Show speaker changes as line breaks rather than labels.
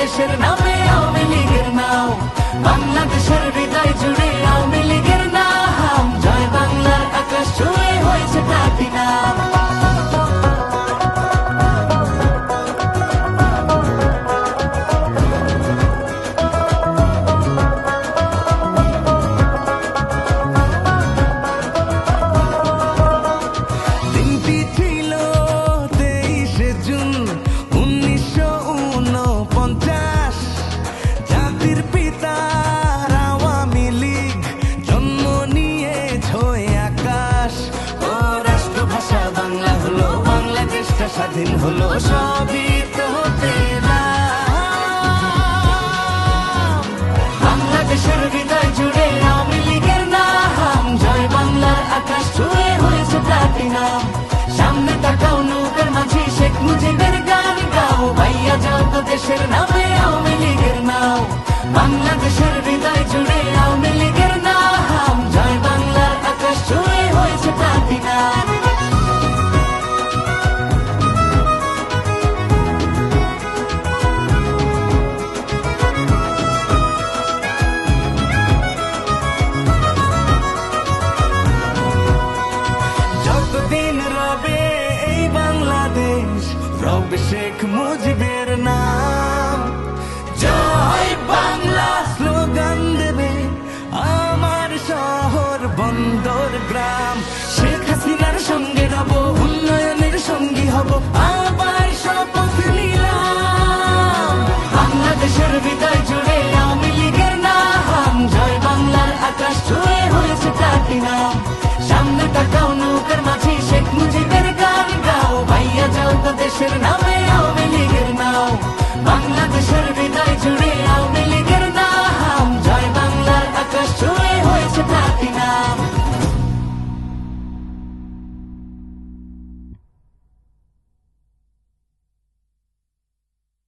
দেশের নামে আওয়ামী লীগের নাও, বাংলাদেশের হৃদয় জুড়ে আওয়ামী লীগের নাম, জয় বাংলার আকাশ ছুঁয়ে হয়েছে প্লাটিনাম। স্বাধীন হলো সবই তো পেলাম, বাংলাদেশের হৃদয় জুড়ে আওয়ামী লীগের নাম, জয় বাংলার আকাশ ছুঁয়ে হয়েছে প্লাটিনাম। সামনে তাকাও নৌকার মাঝি শেখ মুজিবের গান গাও, ভাইয়া যাও তো দেশের নামে আওয়ামী লীগের নাও, বাংলাদেশের হৃদয় জুড়ে আওয়ামী লীগের নাম, জয় বাংলার আকাশ ছুঁয়ে হয়েছে প্লাটিনাম। রবে শেখ মুজিবের নাম, জয় বাংলা স্লোগান দেবে আমার শহর বন্দর গ্রাম, শেখ হাসিনার সঙ্গে রব উন্নয়নের সঙ্গী হব, আবার শপথ নিলাম, বাংলাদেশের হৃদয় জুড়ে আওয়ামী লীগের নাম, জয় বাংলার আকাশ ছুঁয়ে হয়েছে প্লাটিনাম। সামনে তাকাও নৌকার মাঝি শেখ মুজিবের গান গাও, ভাইয়া যাও তো দেশের নামে আওয়ামী লীগের নাও, বাংলাদেশের হৃদয় জুড়ে আওয়ামী লীগের নাম, জয় বাংলার আকাশ ছুঁয়ে হয়েছে প্লাটিনাম।